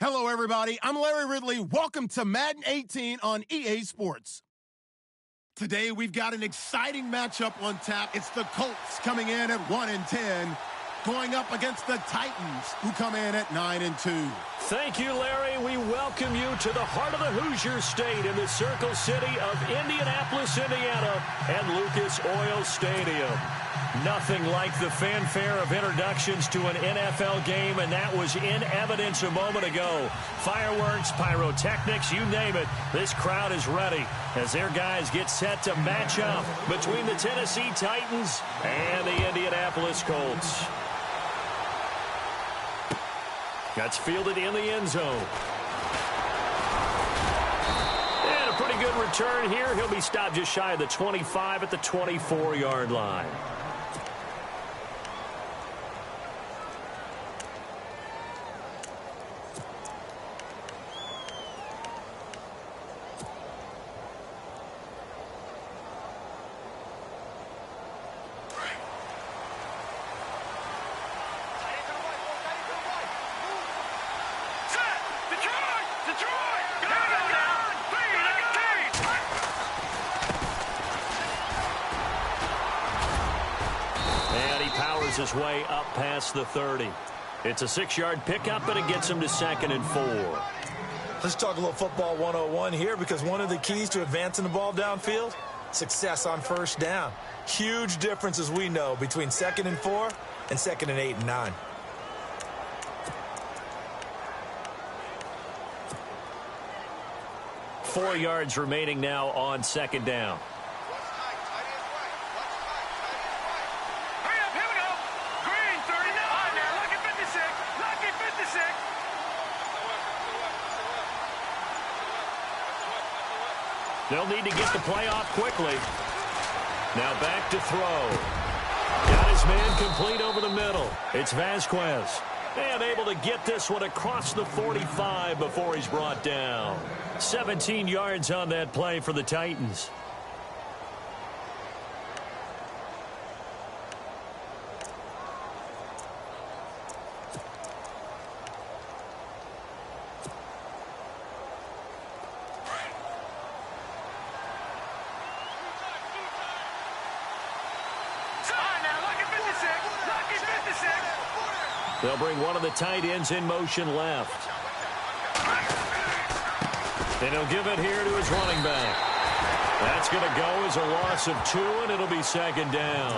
Hello, everybody. I'm Larry Ridley. Welcome to Madden 18 on EA Sports. Today, we've got an exciting matchup on tap. It's the Colts coming in at 1-10, going up against the Titans, who come in at 9-2. Thank you, Larry. We welcome you to the heart of the Hoosier State in the Circle City of Indianapolis, Indiana, and Lucas Oil Stadium. Nothing like the fanfare of introductions to an NFL game, and that was in evidence a moment ago. Fireworks, pyrotechnics, you name it. This crowd is ready as their guys get set to match up between the Tennessee Titans and the Indianapolis Colts. That's fielded in the end zone. And a pretty good return here. He'll be stopped just shy of the 25 at the 24-yard line. His way up past the 30. It's a 6-yard pickup, and it gets him to 2nd and 4. Let's talk a little football 101 here, because one of the keys to advancing the ball downfield, success on first down. Huge difference, as we know, between 2nd and 4 and 2nd and 8 and 9. Four yards remaining now on 2nd down. They'll need to get the play off quickly. Now back to throw. Got his man complete over the middle. It's Vasquez. And able to get this one across the 45 before he's brought down. 17 yards on that play for the Titans. They'll bring one of the tight ends in motion left. And he'll give it here to his running back. That's going to go as a loss of 2, and it'll be 2nd down.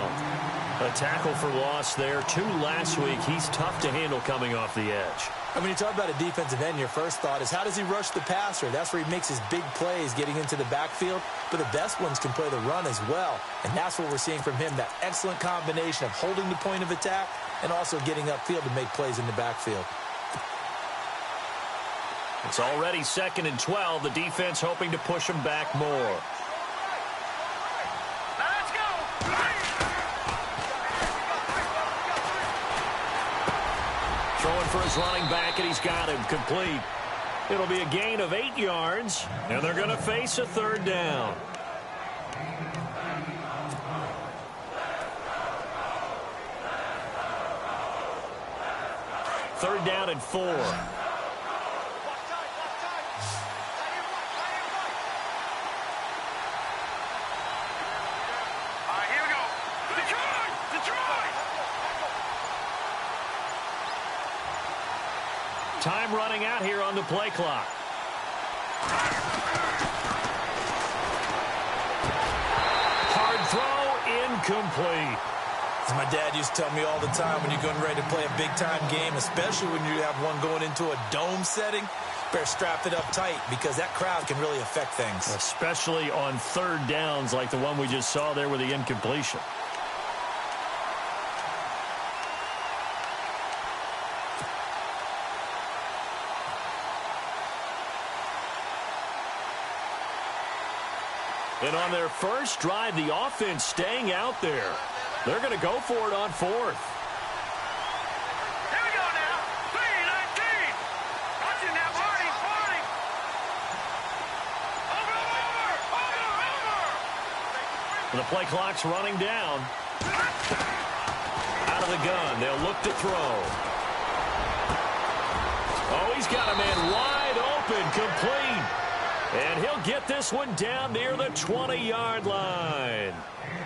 A tackle for loss there. 2 last week. He's tough to handle coming off the edge. And when you talk about a defensive end, your first thought is, how does he rush the passer? That's where he makes his big plays getting into the backfield. But the best ones can play the run as well. And that's what we're seeing from him, that excellent combination of holding the point of attack and also getting upfield to make plays in the backfield. It's already 2nd and 12. The defense hoping to push him back more. Let's go! Throwing for his running back, and he's got him complete. It'll be a gain of 8 yards, and they're going to face a 3rd down. Third down and 4. Here we go. Detroit! Time running out here on the play clock. Hard throw, incomplete. As my dad used to tell me all the time, when you're getting ready to play a big-time game, especially when you have one going into a dome setting, better strap it up tight, because that crowd can really affect things. Especially on 3rd downs like the one we just saw there with the incompletion. And on their first drive, the offense staying out there. They're going to go for it on 4th. Here we go now. 3-19. Watching that, Marty. Over. The play clock's running down. Out of the gun. They'll look to throw. Oh, he's got a man wide open, complete. And he'll get this one down near the 20-yard line.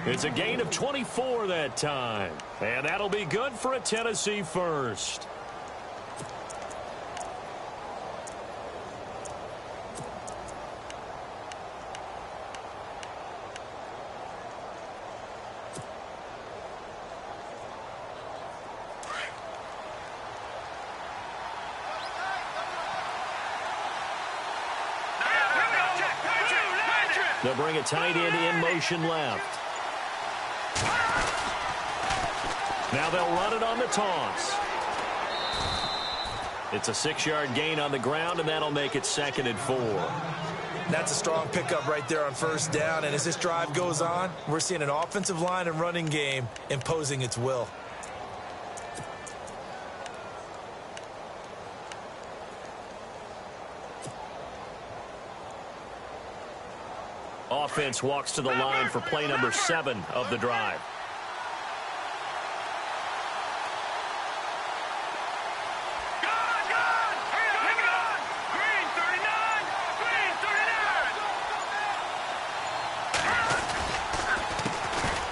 It's a gain of 24 that time. And that'll be good for a Tennessee first. They'll bring a tight end in motion left. Now they'll run it on the toss. It's a 6-yard gain on the ground, and that'll make it 2nd and 4. That's a strong pickup right there on first down, and as this drive goes on, we're seeing an offensive line and running game imposing its will. Offense walks to the line for play number 7 of the drive.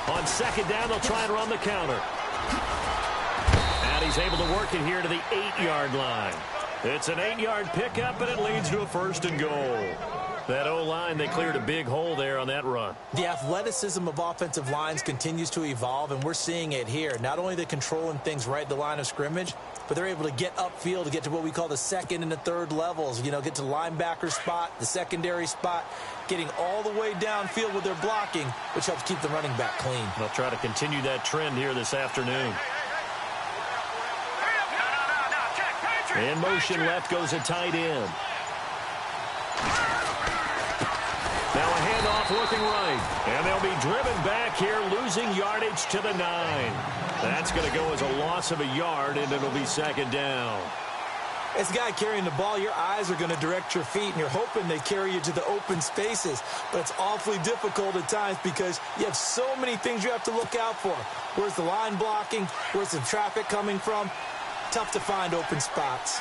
On 2nd down, they'll try and run the counter. And he's able to work it here to the 8-yard line. It's an 8-yard pickup, and it leads to a 1st and goal. That O-line, they cleared a big hole there on that run. The athleticism of offensive lines continues to evolve, and we're seeing it here. Not only they're controlling things right at the line of scrimmage, but they're able to get upfield to get to what we call the 2nd and the 3rd levels. You know, get to the linebacker spot, the secondary spot, getting all the way downfield with their blocking, which helps keep the running back clean. They'll try to continue that trend here this afternoon. In motion left goes a tight end. Now a handoff looking right. And they'll be driven back here, losing yardage to the 9. That's going to go as a loss of a yard, and it'll be 2nd down. As a guy carrying the ball, your eyes are going to direct your feet, and you're hoping they carry you to the open spaces. But it's awfully difficult at times because you have so many things you have to look out for. Where's the line blocking? Where's the traffic coming from? Tough to find open spots.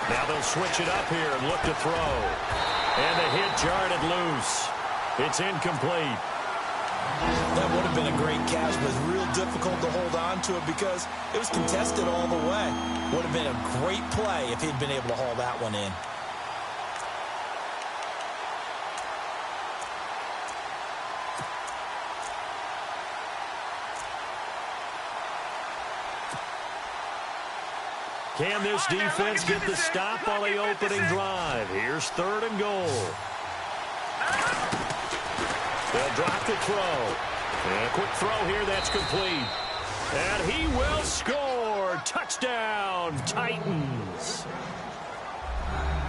Now they'll switch it up here and look to throw. And the hit jarred it loose. It's incomplete. That would have been a great catch, but it's real difficult to hold on to it because it was contested all the way. Would have been a great play if he'd been able to haul that one in. Can this defense get the stop on the opening drive? Here's 3rd and goal. They'll drop the throw. And a quick throw here that's complete. And he will score. Touchdown, Titans.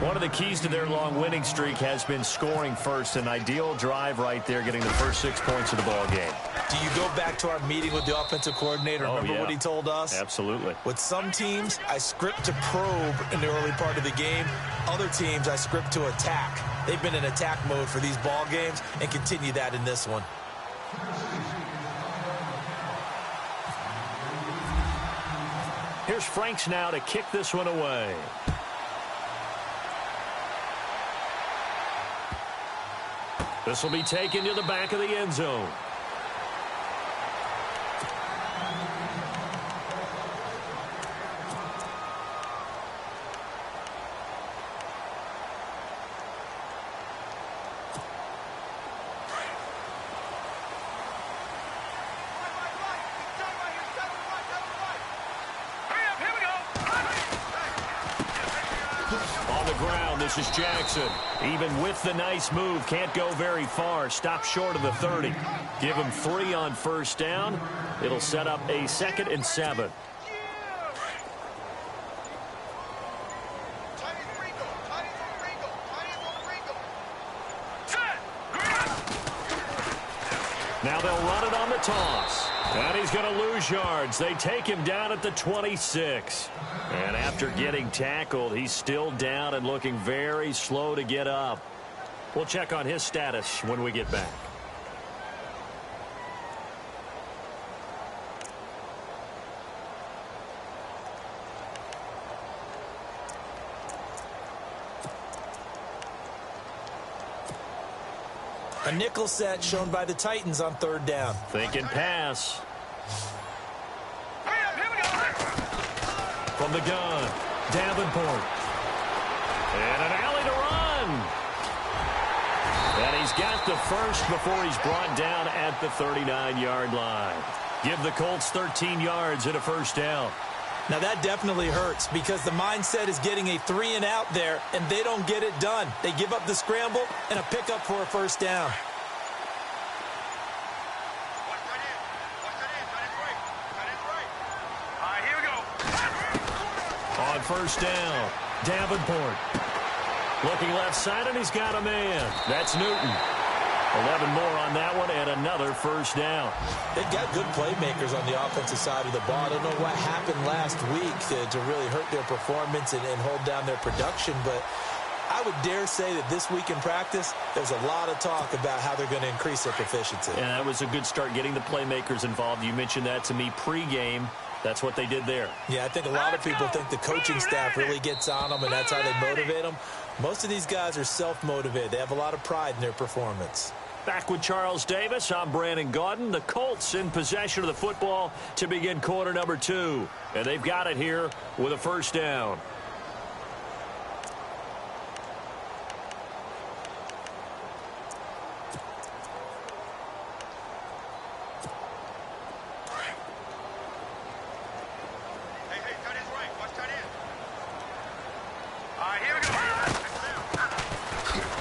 One of the keys to their long winning streak has been scoring first. An ideal drive right there, getting the first 6 points of the ball game. Do you go back to our meeting with the offensive coordinator? Remember what he told us? Absolutely. With some teams, I script to probe in the early part of the game. Other teams, I script to attack. They've been in attack mode for these ball games and continue that in this one. Here's Franks now to kick this one away. This will be taken to the back of the end zone. This is Jackson. Even with the nice move, can't go very far. Stop short of the 30. Give him 3 on first down. It'll set up a 2nd and 7. Now they'll run it on the toss. And he's going to lose yards. They take him down at the 26. And after getting tackled, he's still down and looking very slow to get up. We'll check on his status when we get back. A nickel set shown by the Titans on third down. Thinking pass. From the gun, Davenport. And an alley to run. And he's got the first before he's brought down at the 39-yard line. Give the Colts 13 yards and a first down. Now that definitely hurts because the mindset is getting a 3-and-out there, and they don't get it done. They give up the scramble and a pickup for a first down. On first down, Davenport. Looking left side, and he's got a man. That's Newton. 11 more on that one, and another first down. They've got good playmakers on the offensive side of the ball. I don't know what happened last week to really hurt their performance and hold down their production, but I would dare say that this week in practice, there's a lot of talk about how they're going to increase their proficiency. And that was a good start getting the playmakers involved. You mentioned that to me pregame. That's what they did there. Yeah, I think a lot of people think the coaching staff really gets on them, and that's how they motivate them. Most of these guys are self-motivated. They have a lot of pride in their performance. Back with Charles Davis, I'm Brandon Gaudin. The Colts in possession of the football to begin quarter number 2. And they've got it here with a first down.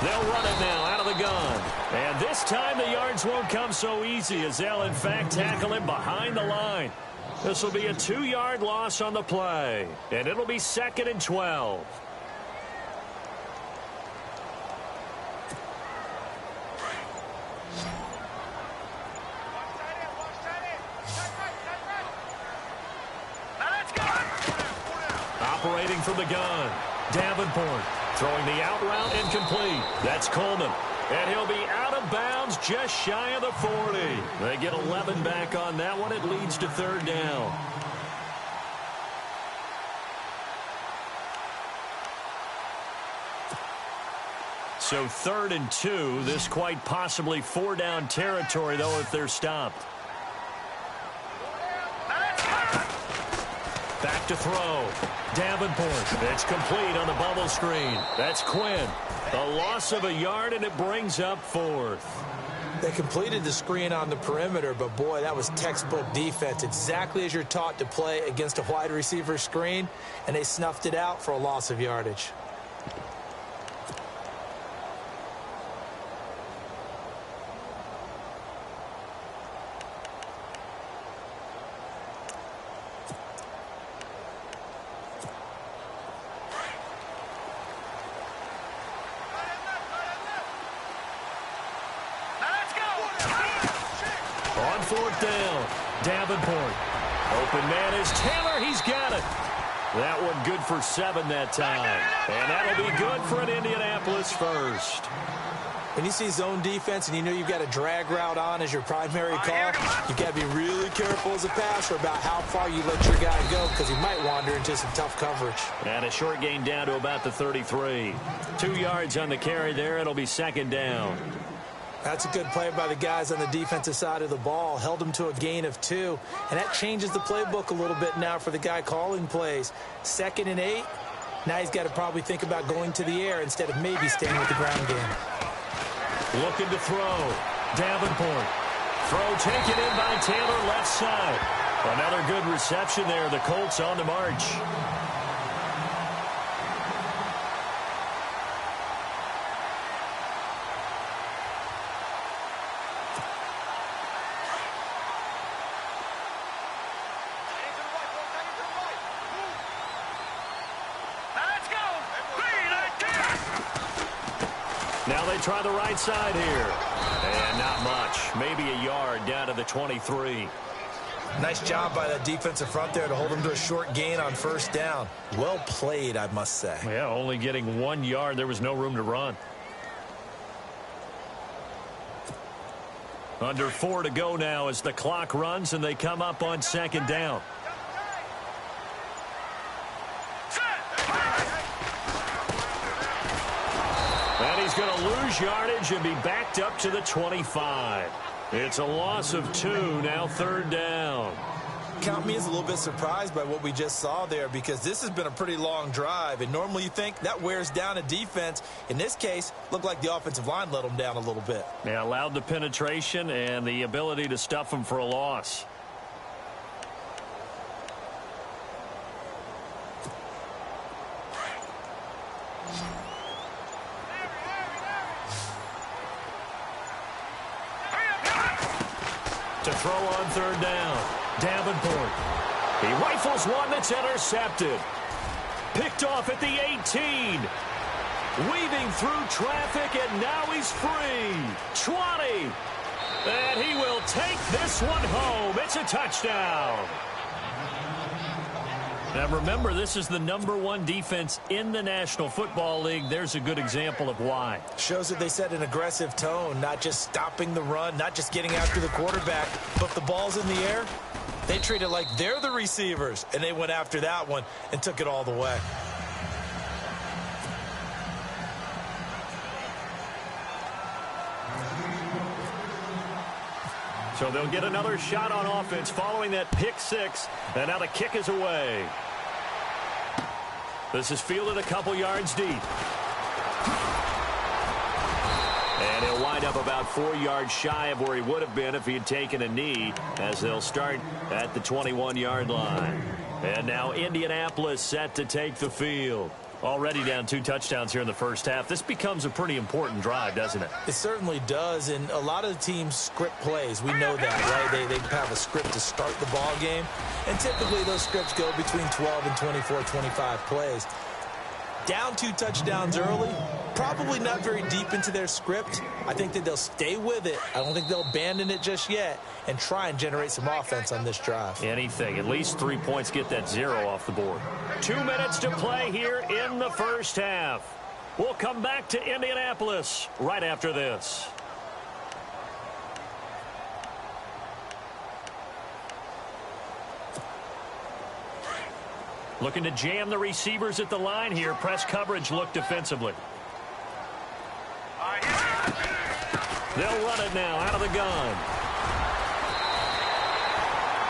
They'll run it now out of the gun. And this time the yards won't come so easy as they'll, in fact, tackle him behind the line. This will be a 2-yard loss on the play. And it'll be 2nd and 12. Operating from the gun, Davenport. Throwing the out route incomplete. That's Coleman. And he'll be out of bounds just shy of the 40. They get 11 back on that one. It leads to third down. So 3rd and 2. This quite possibly 4-down territory, though, if they're stopped. Back to throw. Davenport. It's complete on the bubble screen. That's Quinn. A loss of a yard, and it brings up 4th. They completed the screen on the perimeter, but, boy, that was textbook defense. Exactly as you're taught to play against a wide receiver screen, and they snuffed it out for a loss of yardage. On 4th down, Davenport. Open man is Taylor. He's got it. That one good for 7 that time. And that'll be good for an Indianapolis first. When you see zone defense and you know you've got a drag route on as your primary call, you've got to be really careful as a passer about how far you let your guy go because he might wander into some tough coverage. And a short gain down to about the 33. 2 yards on the carry there. It'll be 2nd down. That's a good play by the guys on the defensive side of the ball. Held them to a gain of 2. And that changes the playbook a little bit now for the guy calling plays. 2nd and 8. Now he's got to probably think about going to the air instead of maybe staying with the ground game. Looking to throw. Davenport. Throw taken in by Taylor left side. Another good reception there. The Colts on the march. Now they try the right side here. And not much. Maybe a yard down to the 23. Nice job by that defensive front there to hold them to a short gain on 1st down. Well played, I must say. Yeah, only getting 1 yard. There was no room to run. Under 4 to go now as the clock runs and they come up on 2nd down. And he's going to lose yardage and be backed up to the 25. It's a loss of 2, now 3rd down. Count me as a little bit surprised by what we just saw there, because this has been a pretty long drive, and normally you think that wears down a defense. In this case, looked like the offensive line let them down a little bit. Yeah, allowed the penetration and the ability to stuff them for a loss. To throw on 3rd down, Davenport. He rifles one that's intercepted. Picked off at the 18. Weaving through traffic, and now he's free. 20. And he will take this one home. It's a touchdown. Now remember, this is the #1 defense in the National Football League. There's a good example of why. Shows that they set an aggressive tone, not just stopping the run, not just getting after the quarterback, but if the ball's in the air, they treat it like they're the receivers, and they went after that one and took it all the way. So they'll get another shot on offense following that pick 6, and now the kick is away. This is fielded a couple yards deep. And he'll wind up about 4 yards shy of where he would have been if he had taken a knee, as they'll start at the 21-yard line. And now Indianapolis set to take the field. Already down 2 touchdowns here in the first half. This becomes a pretty important drive, doesn't it? It certainly does, and a lot of the teams script plays. We know that, right? They have a script to start the ball game, and typically those scripts go between 12 and 24, 25 plays. Down 2 touchdowns early, probably not very deep into their script. I think that they'll stay with it. I don't think they'll abandon it just yet and try and generate some offense on this drive. Anything. At least 3 points, get that 0 off the board. 2 minutes to play here in the first half. We'll come back to Indianapolis right after this. Looking to jam the receivers at the line here. Press coverage look defensively. They'll run it now out of the gun.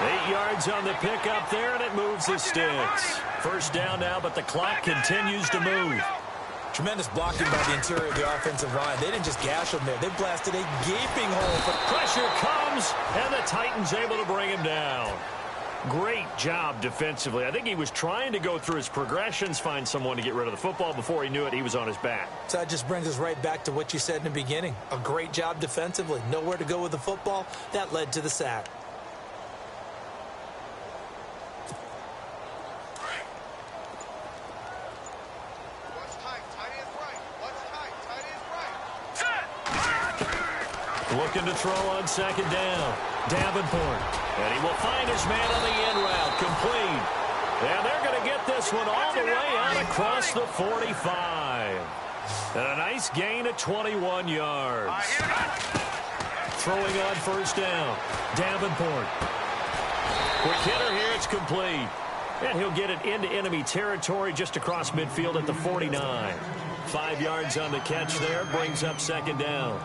8 yards on the pickup there, and it moves the sticks. First down now, but the clock continues to move. Tremendous blocking by the interior of the offensive line. They didn't just gash them there. They blasted a gaping hole. But pressure comes, and the Titans able to bring him down. Great job defensively. I think he was trying to go through his progressions, find someone to get rid of the football. Before he knew it, he was on his back. So that just brings us right back to what you said in the beginning. A great job defensively. Nowhere to go with the football. That led to the sack. Looking to throw on second down. Davenport. And he will find his man on the in route. Complete. And they're going to get this one all the way out across the 45. And a nice gain of 21 yards. Throwing on first down. Davenport. Quick hitter here. It's complete. And he'll get it into enemy territory just across midfield at the 49. 5 yards on the catch there. Brings up second down.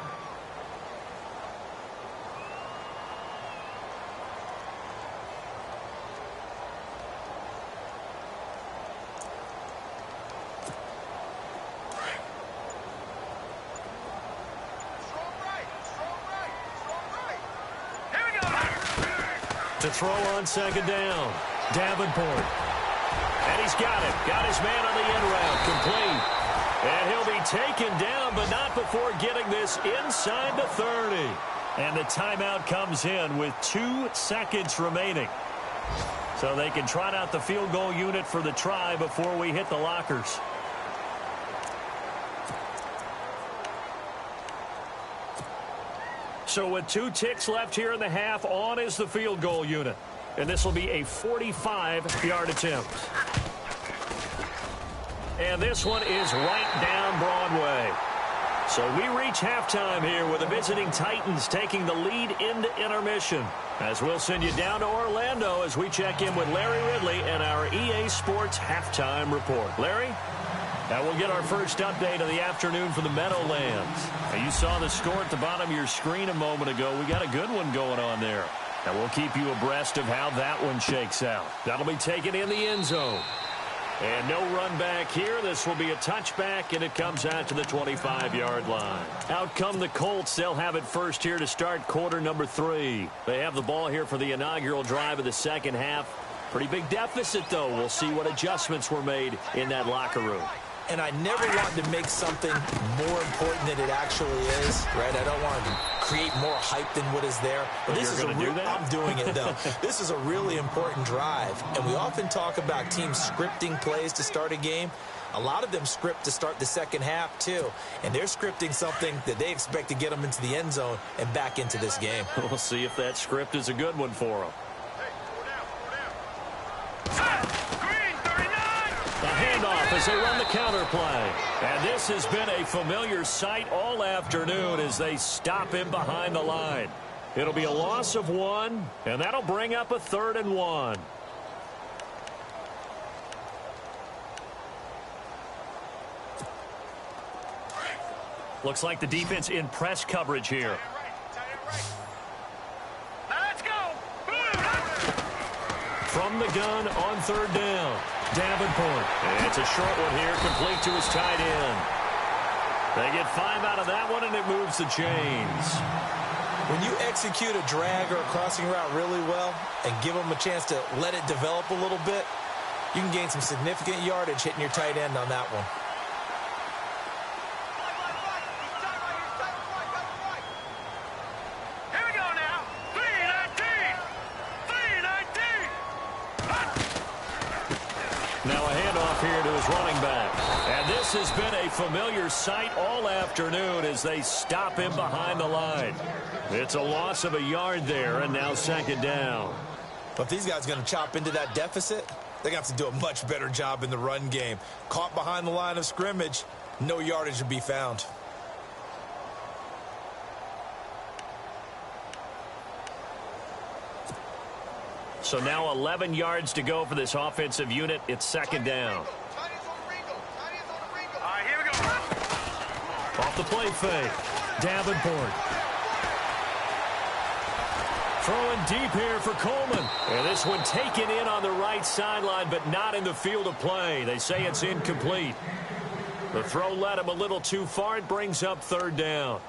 To throw on second down. Davenport. And he's got it. Got his man on the in route. Complete. And he'll be taken down, but not before getting this inside the 30. And the timeout comes in with 2 seconds remaining. So they can trot out the field goal unit for the try before we hit the lockers. So with 2 ticks left here in the half, on is the field goal unit. And this will be a 45-yard attempt. And this one is right down Broadway. So we reach halftime here with the visiting Titans taking the lead into intermission. As we'll send you down to Orlando as we check in with Larry Ridley and our EA Sports Halftime Report. Larry? And we'll get our first update of the afternoon for the Meadowlands. Now, you saw the score at the bottom of your screen a moment ago. We got a good one going on there. And we'll keep you abreast of how that one shakes out. That'll be taken in the end zone. And no run back here. This will be a touchback, and it comes out to the 25-yard line. Out come the Colts. They'll have it first here to start quarter number 3. They have the ball here for the inaugural drive of the second half. Pretty big deficit, though. We'll see what adjustments were made in that locker room. And I never want to make something more important than it actually is, right? I don't want to create more hype than what is there. But this is a real, I'm doing it, though. This is a really important drive. And we often talk about teams scripting plays to start a game. A lot of them script to start the second half, too. And they're scripting something that they expect to get them into the end zone and back into this game. We'll see if that script is a good one for them. The handoff as they run the counter play. And this has been a familiar sight all afternoon as they stop him behind the line. It'll be a loss of 1, and that'll bring up a 3rd and 1. Looks like the defense in press coverage here. From the gun on 3rd down. Davenport. And it's a short one here, complete to his tight end. They get 5 out of that one, and it moves the chains. When you execute a drag or a crossing route really well and give them a chance to let it develop a little bit, you can gain some significant yardage hitting your tight end on that one. Now a handoff here to his running back. And this has been a familiar sight all afternoon as they stop him behind the line. It's a loss of a yard there, and now 2nd down. But if these guys are going to chop into that deficit, they're going to have to do a much better job in the run game. Caught behind the line of scrimmage, no yardage to be found. So now 11 yards to go for this offensive unit. It's 2nd down. Here we go. Off the play fake. Davenport. Throwing deep here for Coleman. And this one taken in on the right sideline, but not in the field of play. They say it's incomplete. The throw led him a little too far. It brings up 3rd down.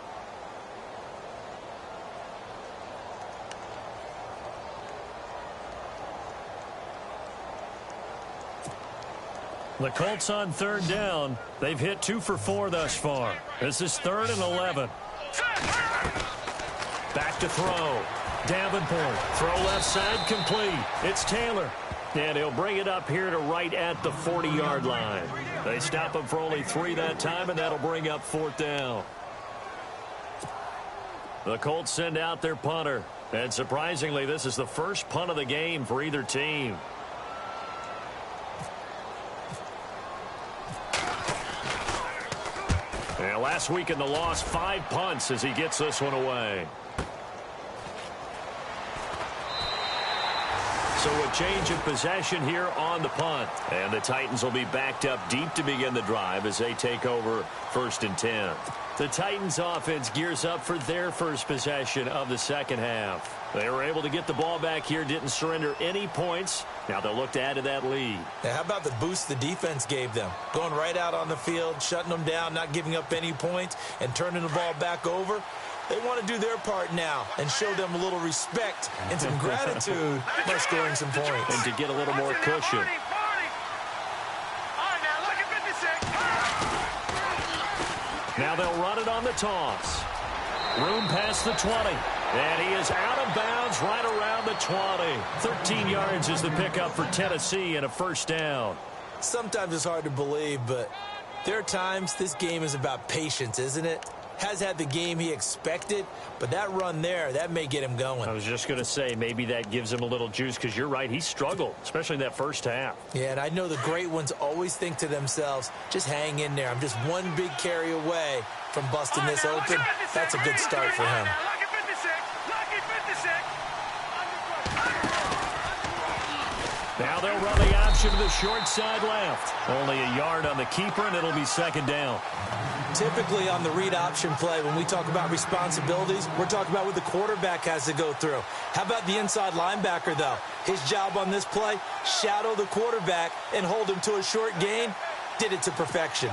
The Colts on 3rd down. They've hit 2 for 4 thus far. This is 3rd and 11. Back to throw. Davenport. Throw left side complete. It's Taylor. And he'll bring it up here to right at the 40-yard line. They stop him for only 3 that time, and that'll bring up 4th down. The Colts send out their punter. And surprisingly, this is the first punt of the game for either team. And last week in the loss, 5 punts as he gets this one away. So a change of possession here on the punt. And the Titans will be backed up deep to begin the drive as they take over 1st and 10. The Titans offense gears up for their first possession of the second half. They were able to get the ball back here, didn't surrender any points. Now they'll look to add to that lead. Now, how about the boost the defense gave them? Going right out on the field, shutting them down, not giving up any points, and turning the ball back over. They want to do their part now and show them a little respect and some gratitude by scoring some points. And to get a little more cushion. Now they'll run it on the toss. Room past the 20. And he is out of bounds right around the 20. 13 yards is the pickup for Tennessee and a 1st down. Sometimes it's hard to believe, but there are times this game is about patience, isn't it? Has had the game he expected, but that run there, that may get him going. I was just going to say, maybe that gives him a little juice because you're right, he struggled, especially in that first half. Yeah, and I know the great ones always think to themselves, just hang in there. I'm just one big carry away from busting this open. That's a good start for him. Now they'll run the option to the short side left. Only a yard on the keeper, and it'll be second down. Typically on the read option play, when we talk about responsibilities, we're talking about what the quarterback has to go through. How about the inside linebacker, though? His job on this play, shadow the quarterback and hold him to a short gain. Did it to perfection.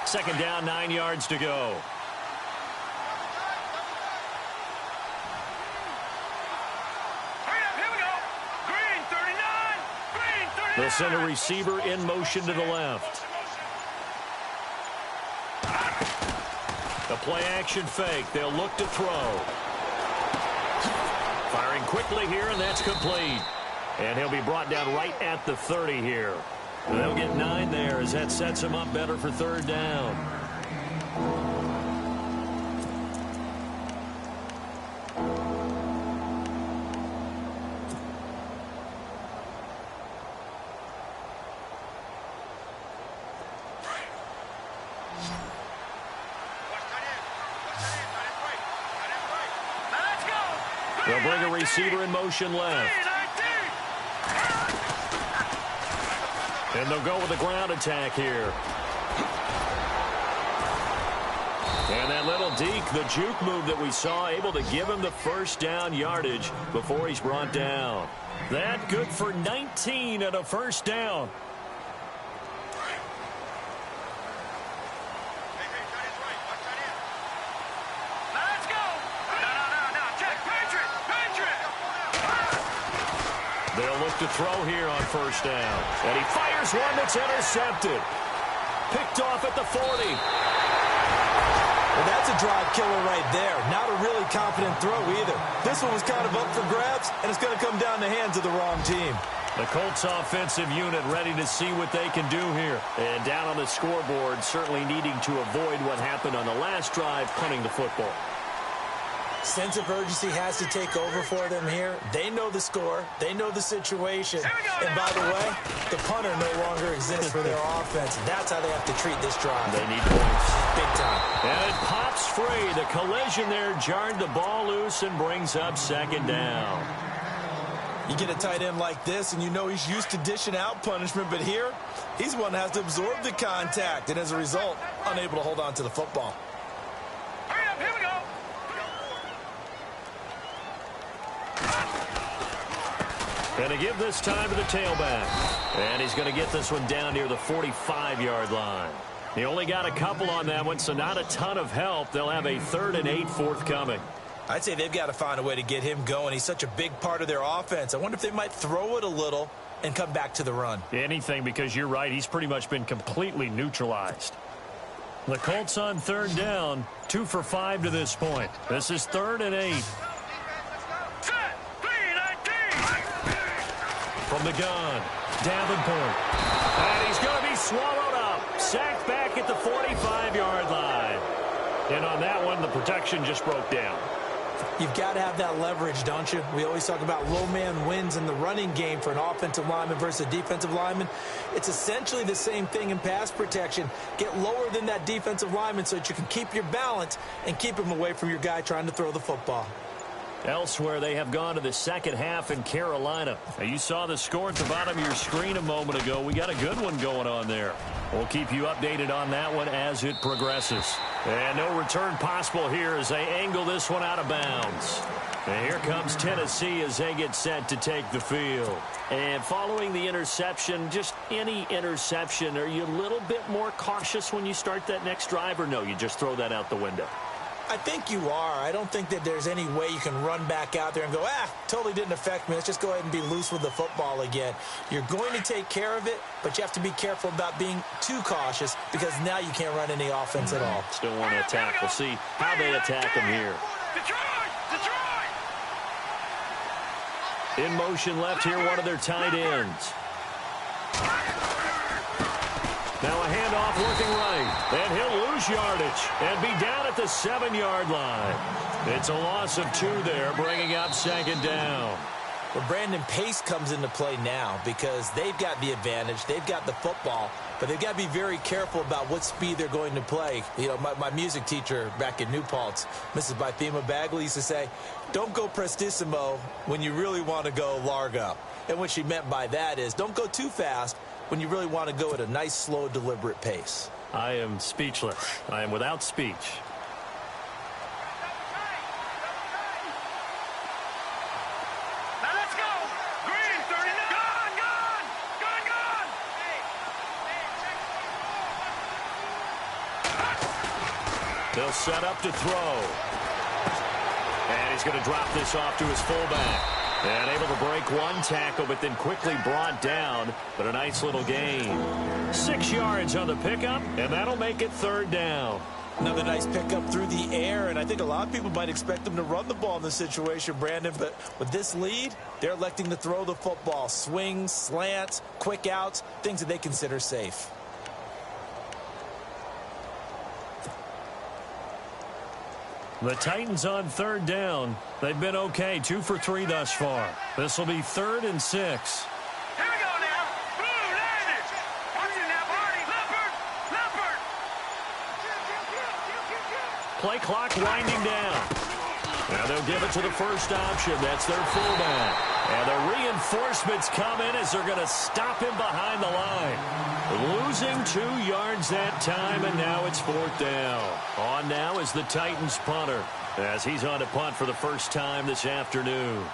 Second down, 9 yards to go. They'll send a receiver in motion to the left. A play-action fake. They'll look to throw. Firing quickly here, and that's complete. And he'll be brought down right at the 30 here. They'll get 9 there as that sets him up better for third down. They'll bring a receiver in motion left. And they'll go with a ground attack here. And that little deke, the juke move that we saw, able to give him the first down yardage before he's brought down. That good for 19 and a first down. They'll look to throw here on first down. And he fires one that's intercepted. Picked off at the 40. Well, that's a drive killer right there. Not a really confident throw either. This one was kind of up for grabs, and it's going to come down the hands of the wrong team. The Colts offensive unit ready to see what they can do here. And down on the scoreboard, certainly needing to avoid what happened on the last drive, punting the football. Sense of urgency has to take over for them here. They know the score. They know the situation. And by the way, the punter no longer exists for their offense. That's how they have to treat this drive. They need points. Big time. And it pops free. The collision there jarred the ball loose and brings up second down. You get a tight end like this, and you know he's used to dishing out punishment. But here, he's one that has to absorb the contact. And as a result, unable to hold on to the football. Here we go. And to give this time to the tailback. And he's going to get this one down near the 45-yard line. He only got a couple on that one, so not a ton of help. They'll have a 3rd and 8 forthcoming. I'd say they've got to find a way to get him going. He's such a big part of their offense. I wonder if they might throw it a little and come back to the run. Anything, because you're right. He's pretty much been completely neutralized. The Colts on 3rd down, 2 for 5 to this point. This is 3rd and 8. From the gun, Davenport. And he's going to be swallowed up. Sacked back at the 45-yard line. And on that one, the protection just broke down. You've got to have that leverage, don't you? We always talk about low man wins in the running game for an offensive lineman versus a defensive lineman. It's essentially the same thing in pass protection. Get lower than that defensive lineman so that you can keep your balance and keep him away from your guy trying to throw the football. Elsewhere, they have gone to the second half in Carolina. Now, you saw the score at the bottom of your screen a moment ago. We got a good one going on there. We'll keep you updated on that one as it progresses. And no return possible here as they angle this one out of bounds. And here comes Tennessee as they get set to take the field. And following the interception, just any interception, are you a little bit more cautious when you start that next drive, or no, you just throw that out the window? I think you are. I don't think that there's any way you can run back out there and go, totally didn't affect me. Let's just go ahead and be loose with the football again. You're going to take care of it, but you have to be careful about being too cautious because now you can't run any offense at all. Still want to attack. We'll see how they attack him here. In motion left here, one of their tight ends. Now a handoff looking right, and he'll lose yardage and be down at the 7-yard line. It's a loss of 2 there, bringing up second down. Well, Brandon, pace comes into play now because they've got the advantage. They've got the football, but they've got to be very careful about what speed they're going to play. You know, my music teacher back in New Paltz, Mrs. Bythema Bagley, used to say, don't go prestissimo when you really want to go largo. And what she meant by that is don't go too fast when you really want to go at a nice, slow, deliberate pace. I am speechless. I am without speech. Now let's go. Green, 39. Gone. They'll set up to throw. And he's going to drop this off to his fullback. And able to break one tackle, but then quickly brought down. But a nice little gain. 6 yards on the pickup, and that'll make it 3rd down. Another nice pickup through the air, and I think a lot of people might expect them to run the ball in this situation, Brandon. But with this lead, they're electing to throw the football. Swings, slants, quick outs, things that they consider safe. The Titans on 3rd down. They've been okay, 2 for 3 thus far. This will be 3rd and 6. Here we go now. Blue, landed. Watch it now, Barney. Leopard. Play clock winding down. Now they'll give it to the first option. That's their fullback. And the reinforcements come in as they're going to stop him behind the line. Losing 2 yards that time, and now it's 4th down. On now is the Titans punter, as he's on to punt for the first time this afternoon.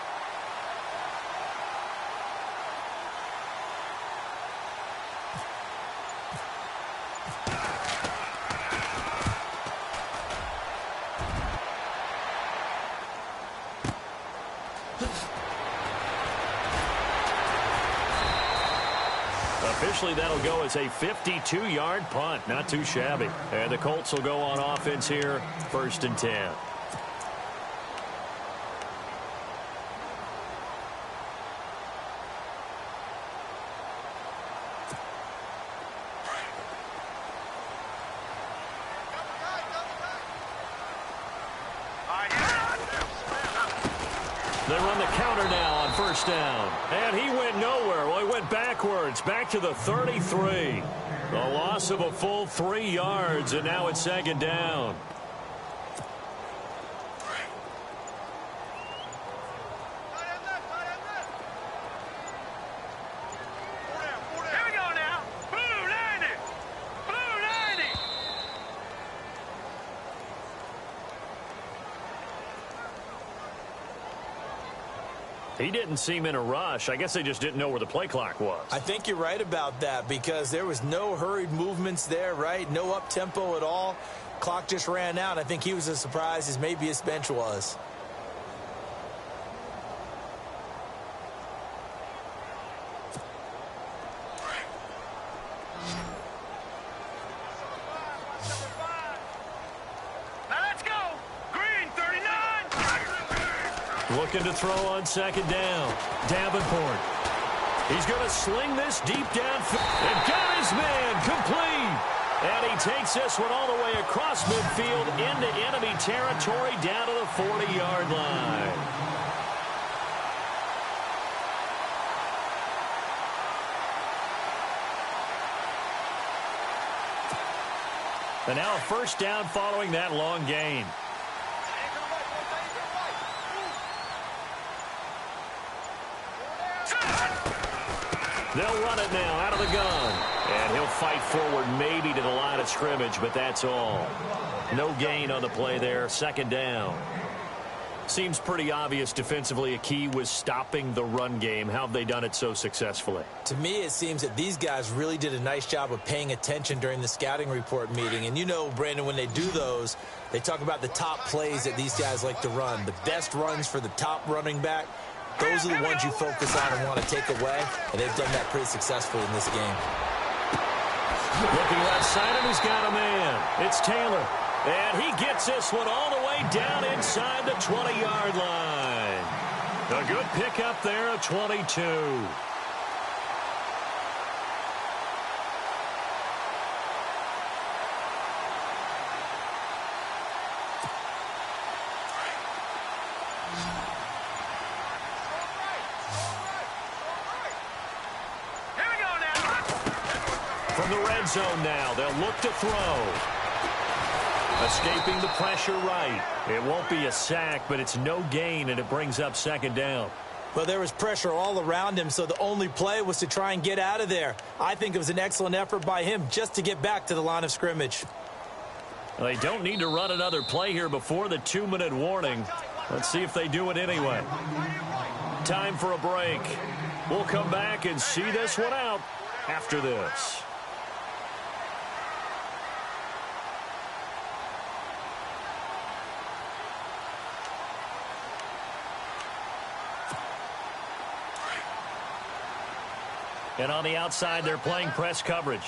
Officially, that'll go as a 52-yard punt. Not too shabby. And the Colts will go on offense here, 1st and 10. They run the counter now on 1st down. And he went nowhere. Well, he went backwards, back to the 33. The loss of a full 3 yards, and now it's 2nd down. Here we go now. Blue, landed. He didn't seem in a rush. I guess they just didn't know where the play clock was. I think you're right about that because there was no hurried movements there, right? No up-tempo at all. Clock just ran out. I think he was as surprised as maybe his bench was. Now let's go. Green, 39. Looking to throw on 2nd down. Davenport. He's going to sling this deep downfield. And got his man complete. And he takes this one all the way across midfield into enemy territory down to the 40-yard line. And now a 1st down following that long gain. They'll run it now out of the gun. And he'll fight forward maybe to the line of scrimmage, but that's all. No gain on the play there. 2nd down. Seems pretty obvious defensively a key was stopping the run game. How have they done it so successfully? To me, it seems that these guys really did a nice job of paying attention during the scouting report meeting. And you know, Brandon, when they do those, they talk about the top plays that these guys like to run. The best runs for the top running back. Those are the ones you focus on and want to take away. And they've done that pretty successfully in this game. Looking left side, and he's got a man. It's Taylor. And he gets this one all the way down inside the 20-yard line. A good pickup there at 22. From the red zone now, they'll look to throw. Escaping the pressure right. It won't be a sack, but it's no gain, and it brings up second down. Well, there was pressure all around him, so the only play was to try and get out of there. I think it was an excellent effort by him just to get back to the line of scrimmage. Well, they don't need to run another play here before the 2-minute warning. Let's see if they do it anyway. Time for a break. We'll come back and see this one out after this. And on the outside, they're playing press coverage.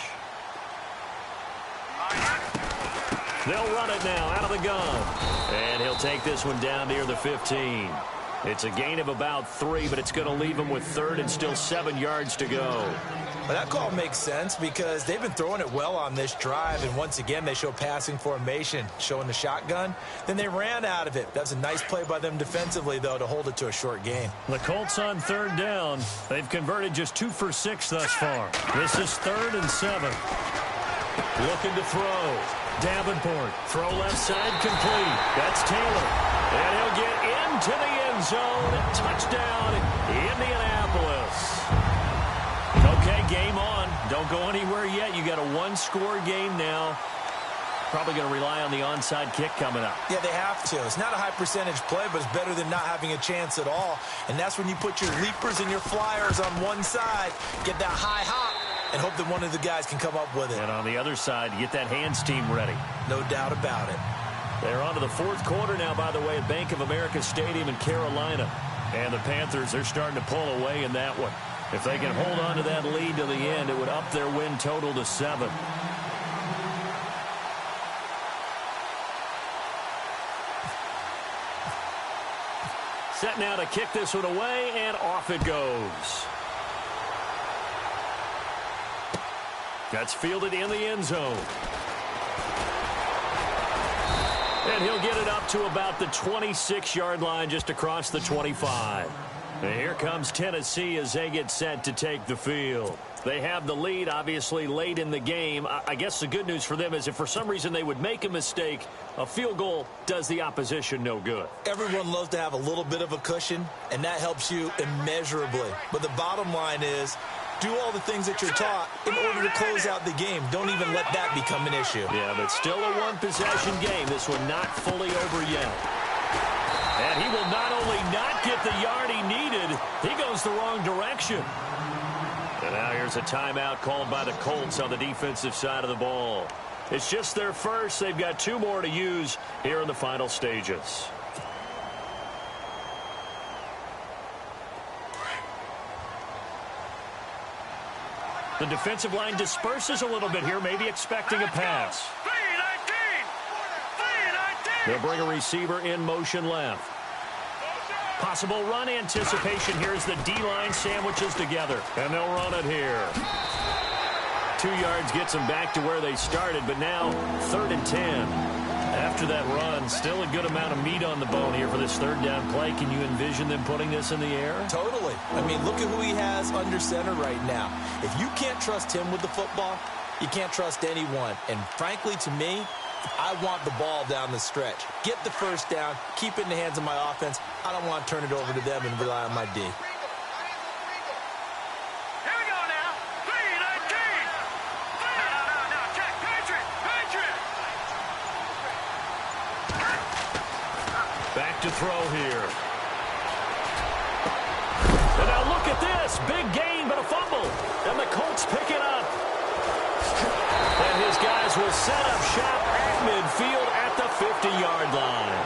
They'll run it now out of the gun. And he'll take this one down near the 15. It's a gain of about 3, but it's going to leave him with 3rd and still 7 yards to go. Well, that call makes sense because they've been throwing it well on this drive, and once again they show passing formation, showing the shotgun. Then they ran out of it. That's a nice play by them defensively, though, to hold it to a short gain. The Colts on 3rd down. They've converted just 2 for 6 thus far. This is 3rd and 7. Looking to throw. Davenport, throw left side complete. That's Taylor. And he'll get into the end zone. Touchdown, Indianapolis. Okay, game on. Don't go anywhere yet. You got a 1-score game now. Probably going to rely on the onside kick coming up. Yeah, they have to. It's not a high percentage play, but it's better than not having a chance at all. And that's when you put your leapers and your flyers on one side, get that high hop, and hope that one of the guys can come up with it. And on the other side, get that hands team ready. No doubt about it. They're on to the 4th quarter now, by the way, at Bank of America Stadium in Carolina. And the Panthers are starting to pull away in that one. If they can hold on to that lead to the end, it would up their win total to 7. Set now to kick this one away, and off it goes. That's fielded in the end zone. And he'll get it up to about the 26-yard line, just across the 25. And here comes Tennessee as they get set to take the field. They have the lead, obviously, late in the game. I guess the good news for them is if for some reason they would make a mistake, a field goal does the opposition no good. Everyone loves to have a little bit of a cushion, and that helps you immeasurably. But the bottom line is, do all the things that you're taught in order to close out the game. Don't even let that become an issue. Yeah, but still a one-possession game. This one not fully over yet. And he will not only not get the yard he needed, he goes the wrong direction. And now here's a timeout called by the Colts on the defensive side of the ball. It's just their first. They've got 2 more to use here in the final stages. The defensive line disperses a little bit here, maybe expecting a pass. They'll bring a receiver in motion left. Possible run anticipation here as the D-line sandwiches together. And they'll run it here. 2 yards gets them back to where they started, but now 3rd and 10. After that run, still a good amount of meat on the bone here for this 3rd down play. Can you envision them putting this in the air? Totally. I mean, look at who he has under center right now. If you can't trust him with the football, you can't trust anyone. And frankly, to me, I want the ball down the stretch. Get the first down, keep it in the hands of my offense. I don't want to turn it over to them and rely on my D. Back to throw here. And now look at this. Big gain, but a fumble. And the Colts pick it up. And his guys will set up shop at midfield at the 50-yard line.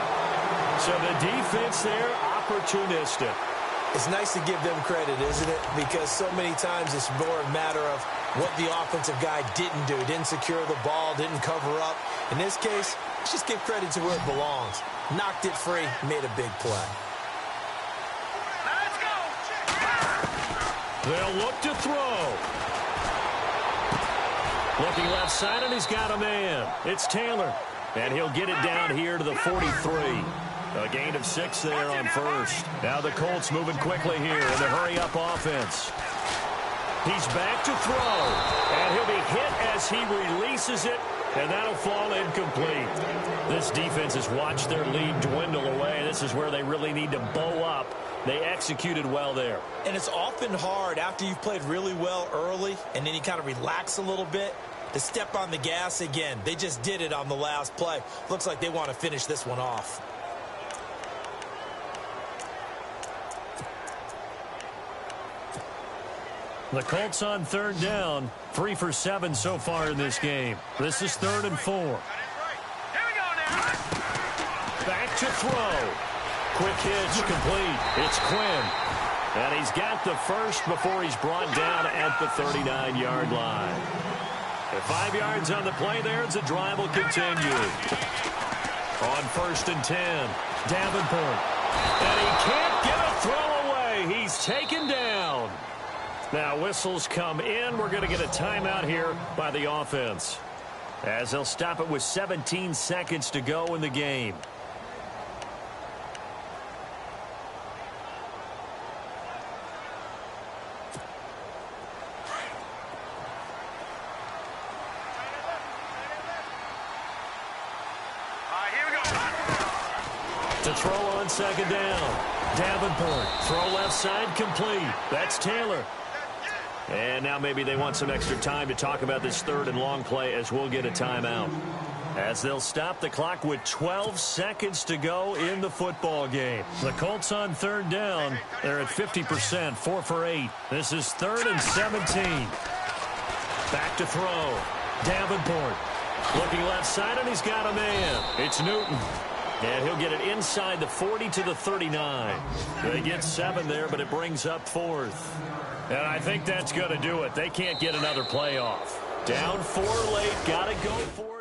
So the defense there, opportunistic. It's nice to give them credit, isn't it? Because so many times it's more a matter of what the offensive guy didn't do. Didn't secure the ball, didn't cover up. In this case, let's just give credit to where it belongs. Knocked it free, made a big play. Let's go. They'll look to throw. Looking left side, and he's got a man. It's Taylor. And he'll get it down here to the 43. A gain of 6 there on first. Now the Colts moving quickly here in the hurry-up offense. He's back to throw. And he'll be hit as he releases it. And that'll fall incomplete. This defense has watched their lead dwindle away. This is where they really need to bow up. They executed well there. And it's often hard after you've played really well early and then you kind of relax a little bit to step on the gas again. They just did it on the last play. Looks like they want to finish this one off. The Colts on third down. 3 for 7 so far in this game. This is 3rd and 4. Here we go now. Back to throw. Quick hitch complete. It's Quinn. And he's got the first before he's brought down at the 39-yard line. At 5 yards on the play there, the drive will continue. On 1st and 10, Davenport. And he can't get a throw away. He's taken down. Now whistles come in. We're going to get a timeout here by the offense, as they'll stop it with 17 seconds to go in the game. Here we go. To throw on 2nd down. Davenport. Throw left side complete. That's Taylor. And now maybe they want some extra time to talk about this 3rd and long play, as we'll get a timeout. As they'll stop the clock with 12 seconds to go in the football game. The Colts on 3rd down. They're at 50%, 4 for 8. This is 3rd and 17. Back to throw. Davenport. Looking left side, and he's got a man. It's Newton. And he'll get it inside the 40 to the 39. They get 7 there, but it brings up 4th. And I think that's going to do it. They can't get another play off. Down 4 late. Got to go for it.